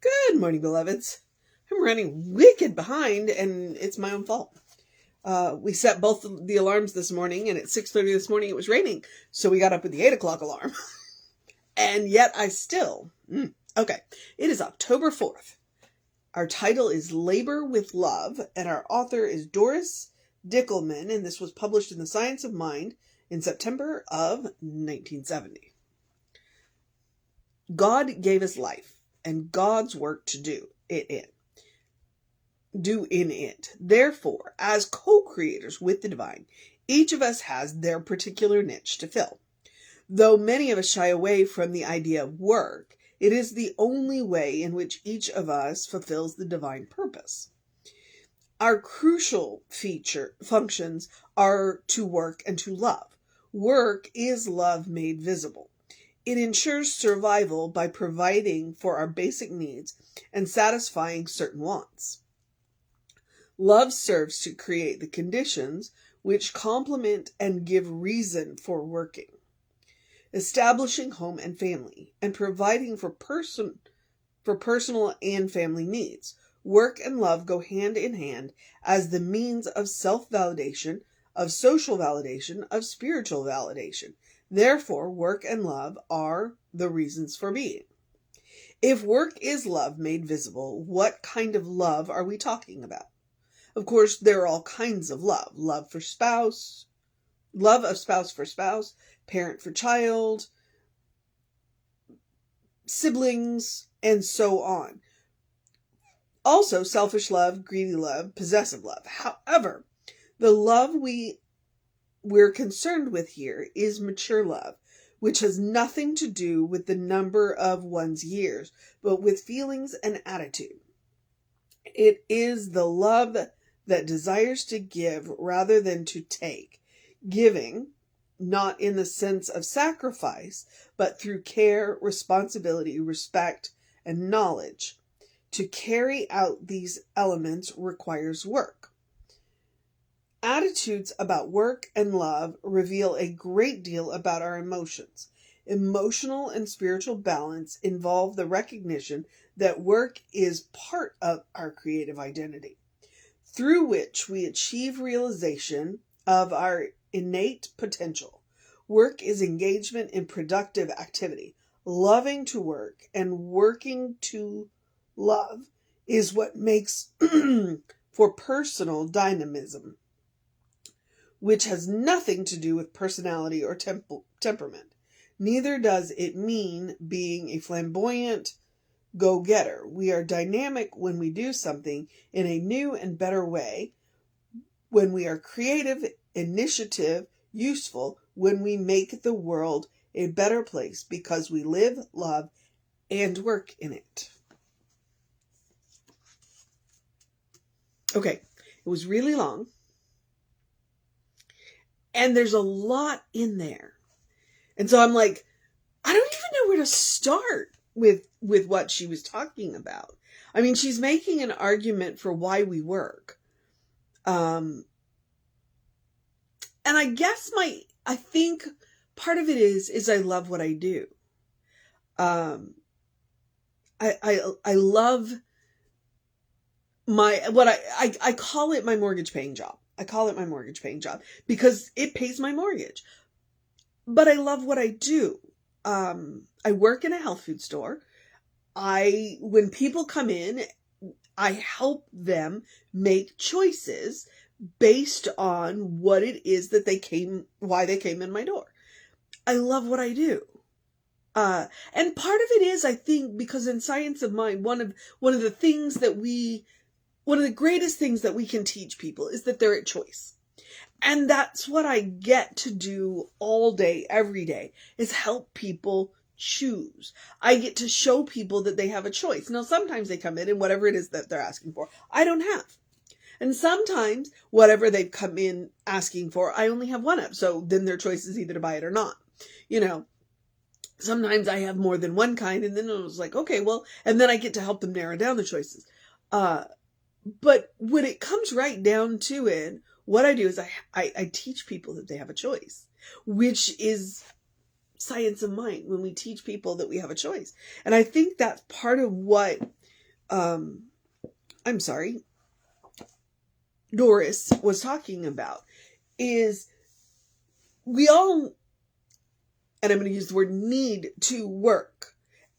Good morning, beloveds. I'm running wicked behind, and it's my own fault. We set both the alarms this morning, and at 6:30 this morning it was raining, so we got up with the 8 o'clock alarm. And yet I still... Okay, it is October 4th. Our title is Labor with Love, and our author is Doris, Dickelman, and this was published in The Science of Mind in September of 1970. God gave us life and God's work to do in it. Therefore, as co-creators with the divine, each of us has their particular niche to fill. Though many of us shy away from the idea of work, it is the only way in which each of us fulfills the divine purpose. Our crucial functions are to work and to love. Work is love made visible. It ensures survival by providing for our basic needs and satisfying certain wants. Love serves to create the conditions which complement and give reason for working. Establishing home and family, and providing for personal and family needs. Work and love go hand in hand as the means of self-validation, of social validation, of spiritual validation. Therefore, work and love are the reasons for being. If work is love made visible, what kind of love are we talking about? Of course, there are all kinds of love. Love of spouse for spouse, parent for child, siblings, and so on. Also, selfish love, greedy love, possessive love. However, the love we're concerned with here is mature love, which has nothing to do with the number of one's years, but with feelings and attitude. It is the love that desires to give rather than to take. Giving, not in the sense of sacrifice, but through care, responsibility, respect, and knowledge. To carry out these elements requires work. Attitudes about work and love reveal a great deal about our emotions. Emotional and spiritual balance involve the recognition that work is part of our creative identity, through which we achieve realization of our innate potential. Work is engagement in productive activity. Loving to work and working to love is what makes for personal dynamism, which has nothing to do with personality or temperament. Neither does it mean being a flamboyant go-getter. We are dynamic when we do something in a new and better way, when we are creative, initiative, useful, when we make the world a better place because we live, love, and work in it. Okay, it was really long. And there's a lot in there. And so I'm like, I don't even know where to start with what she was talking about. I mean, she's making an argument for why we work. And I guess I think part of it is I love what I do. I love I call it my mortgage paying job. I call it my mortgage paying job because it pays my mortgage. But I love what I do. I work in a health food store. When people come in, I help them make choices based on what it is that why they came in my door. I love what I do. And part of it is, I think, because in Science of Mind, one of the greatest things that we can teach people is that they're at choice. And that's what I get to do all day, every day, is help people choose. I get to show people that they have a choice. Now, sometimes they come in and whatever it is that they're asking for, I don't have. And sometimes whatever they've come in asking for, I only have one of. So then their choice is either to buy it or not. Sometimes I have more than one kind, and then it was like, okay, well, and then I get to help them narrow down the choices. But when it comes right down to it, what I do is I teach people that they have a choice, which is Science of Mind, when we teach people that we have a choice. And I think that's part of what I'm sorry, Doris was talking about is we all, and I'm going to use the word need to work.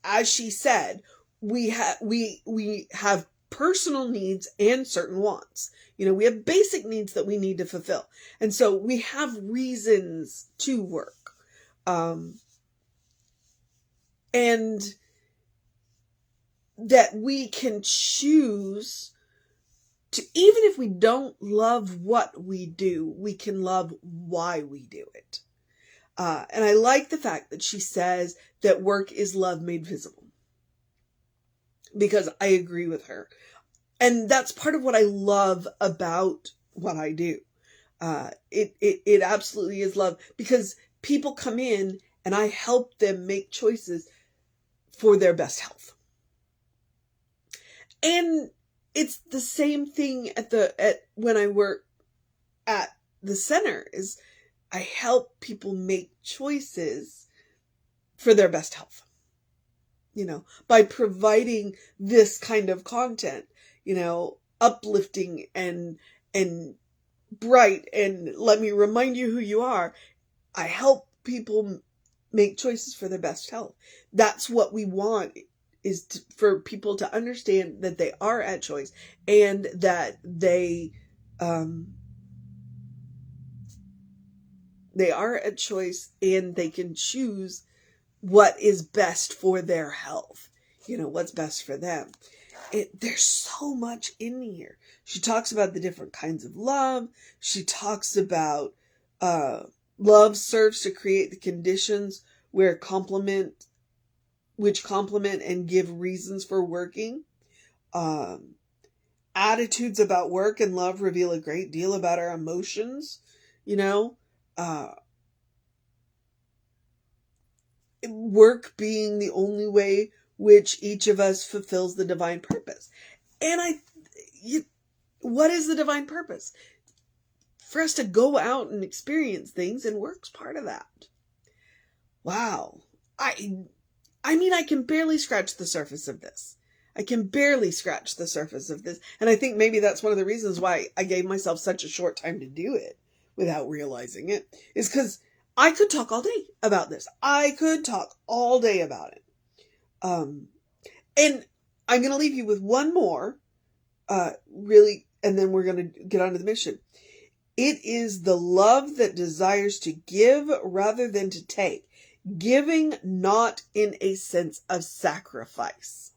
As she said, we have personal needs and certain wants. We have basic needs that we need to fulfill. And so we have reasons to work. And that we can choose to, even if we don't love what we do, we can love why we do it. And I like the fact that she says that work is love made visible. Because I agree with her. And that's part of what I love about what I do. It absolutely is love. Because people come in and I help them make choices for their best health. And it's the same thing when I work at the center, is I help people make choices for their best health. By providing this kind of content, uplifting and bright, and let me remind you who you are. I help people make choices for their best health. That's what we want, is for people to understand that they are at choice, and that they are at choice, and they can choose what is best for their health. What's best for them. There's so much in here. She talks about the different kinds of love. She talks about love serves to create the conditions which complement and give reasons for working. Attitudes about work and love reveal a great deal about our emotions. Work being the only way which each of us fulfills the divine purpose. And what is the divine purpose? For us to go out and experience things, and work's part of that. Wow. I mean, I can barely scratch the surface of this. And I think maybe that's one of the reasons why I gave myself such a short time to do it without realizing it, is because I could talk all day about this. And I'm going to leave you with one more, really, and then we're going to get on to the mission. It is the love that desires to give rather than to take. Giving not in a sense of sacrifice,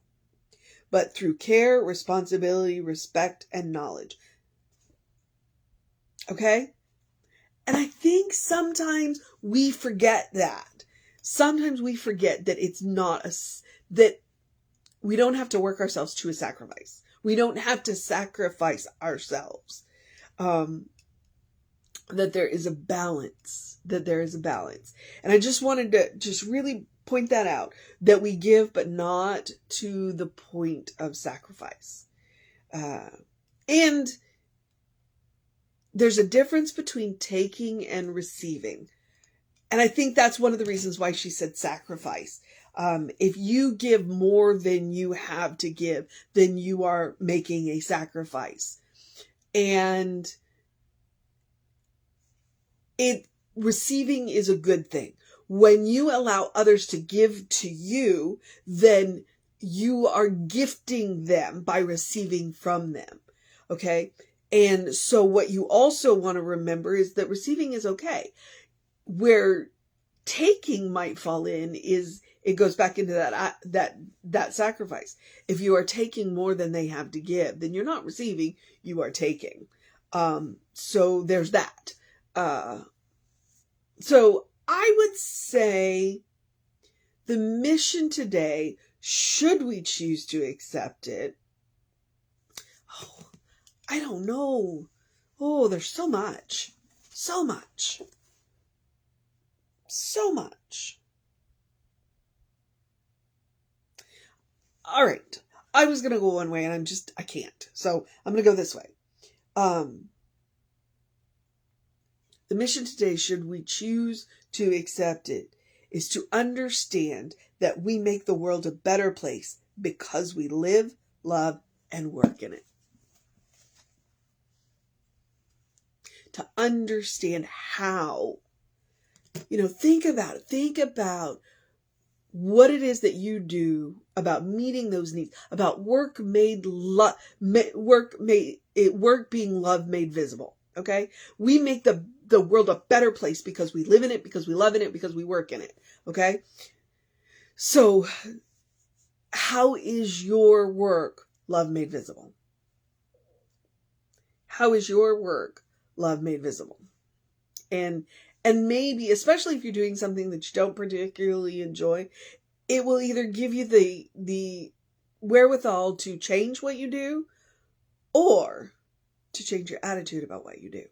but through care, responsibility, respect, and knowledge. Okay? And I think sometimes we forget that. Sometimes we forget that it's not that we don't have to work ourselves to a sacrifice. We don't have to sacrifice ourselves. That there is a balance. And I just wanted to just really point that out, that we give, but not to the point of sacrifice. And there's a difference between taking and receiving. And I think that's one of the reasons why she said sacrifice. If you give more than you have to give, then you are making a sacrifice. And receiving is a good thing. When you allow others to give to you, then you are gifting them by receiving from them. Okay? And so what you also want to remember is that receiving is okay. Where taking might fall in is, it goes back into that sacrifice. If you are taking more than they have to give, then you're not receiving, you are taking. So there's that. So I would say the mission today, should we choose to accept it? Oh, I don't know. Oh, there's so much. All right. I was going to go one way and I can't. So I'm going to go this way. The mission today, should we choose to accept it, is to understand that we make the world a better place because we live love, and work in it. To understand how, think about it. Think about what it is that you do about meeting those needs, about work being love made visible. Okay. We make the world a better place because we live in it, because we love in it, because we work in it. Okay. So how is your work love made visible? How is your work love made visible? And maybe, especially if you're doing something that you don't particularly enjoy, it will either give you the wherewithal to change what you do or to change your attitude about what you do.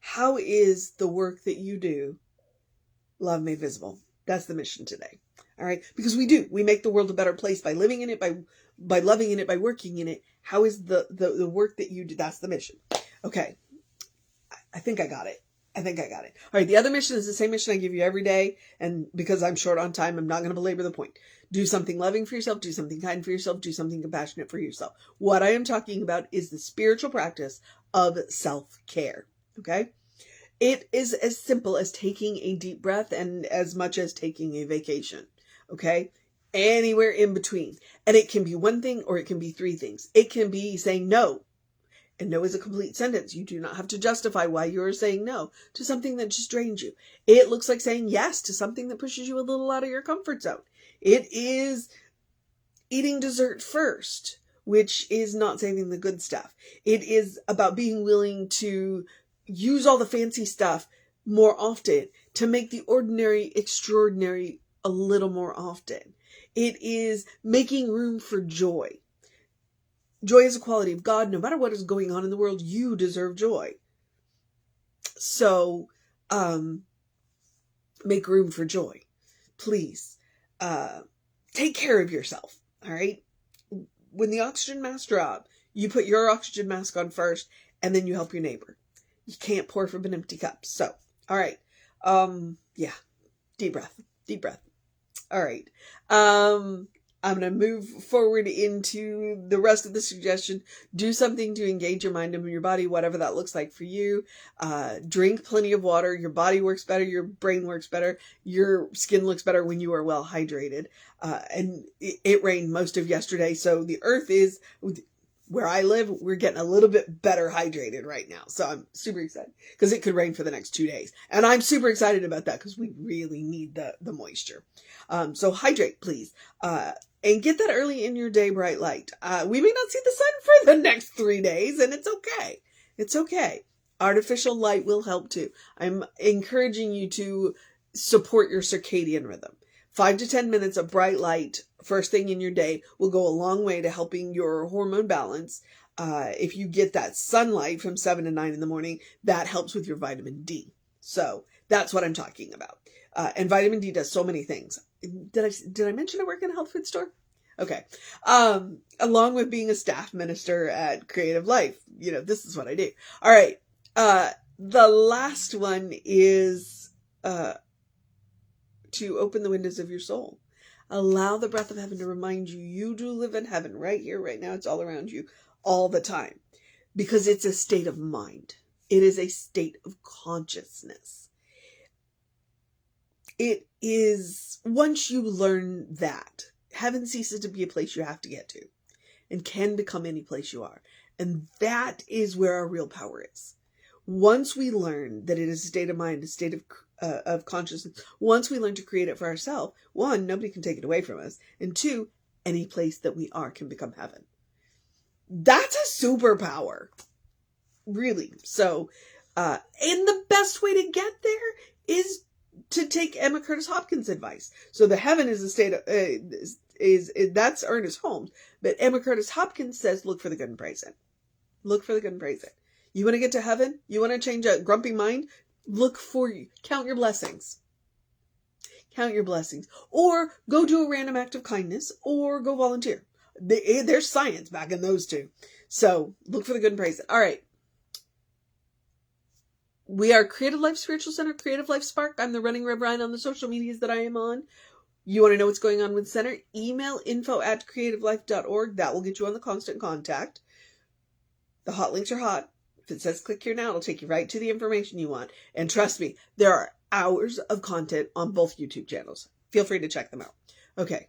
How is the work that you do love made visible? That's the mission today. All right. Because we make the world a better place by living in it, by loving in it, by working in it. How is the work that you do? That's the mission. Okay. I think I got it. All right. The other mission is the same mission I give you every day. And because I'm short on time, I'm not going to belabor the point. Do something loving for yourself. Do something kind for yourself. Do something compassionate for yourself. What I am talking about is the spiritual practice of self-care. Okay. It is as simple as taking a deep breath and as much as taking a vacation. Okay. Anywhere in between. And it can be one thing or it can be three things. It can be saying no. And no is a complete sentence. You do not have to justify why you are saying no to something that just drains you. It looks like saying yes to something that pushes you a little out of your comfort zone. It is eating dessert first, which is not saving the good stuff. It is about being willing to use all the fancy stuff more often to make the ordinary extraordinary a little more often. It is making room for joy. Joy is a quality of God. No matter what is going on in the world, you deserve joy. So, make room for joy. Please, take care of yourself. All right. When the oxygen masks drop, you put your oxygen mask on first, and then you help your neighbor. You can't pour from an empty cup. So, all right. Yeah. Deep breath. All right. I'm going to move forward into the rest of the suggestion. Do something to engage your mind and your body, whatever that looks like for you. Drink plenty of water. Your body works better. Your brain works better. Your skin looks better when you are well hydrated. And it rained most of yesterday. So the earth is, where I live, we're getting a little bit better hydrated right now. So I'm super excited because it could rain for the next 2 days. And I'm super excited about that because we really need the moisture. So hydrate, please. And get that early in your day bright light. We may not see the sun for the next 3 days, and it's okay. It's okay. Artificial light will help too. I'm encouraging you to support your circadian rhythm. 5 to 10 minutes of bright light first thing in your day will go a long way to helping your hormone balance. If you get that sunlight from 7 to 9 in the morning, that helps with your vitamin D. So that's what I'm talking about. And vitamin D does so many things. Did I mention I work in a health food store? Okay. Along with being a staff minister at Creative Life, this is what I do. All right. The last one is, to open the windows of your soul. Allow the breath of heaven to remind you, you do live in heaven right here, right now. It's all around you all the time because it's a state of mind. It is a state of consciousness. It is, once you learn that, heaven ceases to be a place you have to get to and can become any place you are. And that is where our real power is. Once we learn that it is a state of mind, a state of consciousness, once we learn to create it for ourselves, one, nobody can take it away from us. And two, any place that we are can become heaven. That's a superpower. Really. So, and the best way to get there is to take Emma Curtis Hopkins' advice. So the heaven is a state of, that's Ernest Holmes. But Emma Curtis Hopkins says, look for the good and praise it. Look for the good and praise it. You want to get to heaven? You want to change a grumpy mind? Count your blessings. Count your blessings. Or go do a random act of kindness or go volunteer. There's science back in those two. So look for the good and praise it. All right. We are Creative Life Spiritual Center, Creative Life Spark. I'm the running Reb Ryan on the social medias that I am on. You want to know what's going on with Center? Email info@creativelife.org. That will get you on the constant contact. The hot links are hot. If it says click here now, it'll take you right to the information you want. And trust me, there are hours of content on both YouTube channels. Feel free to check them out. Okay.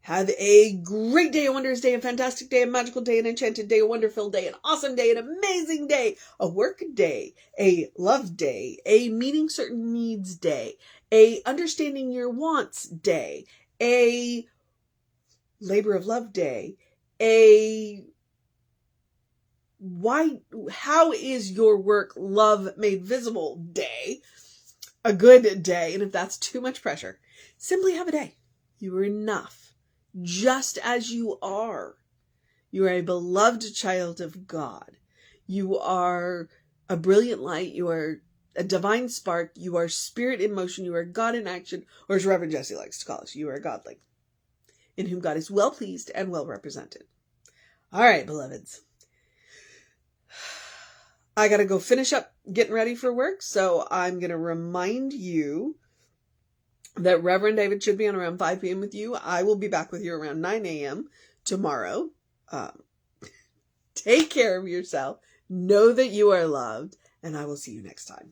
Have a great day, a wondrous day, a fantastic day, a magical day, an enchanted day, a wonderful day, an awesome day, an amazing day, a work day, a love day, a meeting certain needs day, a understanding your wants day, a labor of love day, how is your work love made visible day, a good day. And if that's too much pressure, simply have a day. You are enough. Just as you are. You are a beloved child of God. You are a brilliant light. You are a divine spark. You are spirit in motion. You are God in action. Or as Reverend Jesse likes to call us, you are a godling, in whom God is well pleased and well represented. All right, beloveds. I got to go finish up getting ready for work. So I'm going to remind you that Reverend David should be on around 5 p.m. with you. I will be back with you around 9 a.m. tomorrow. Take care of yourself. Know that you are loved, and I will see you next time.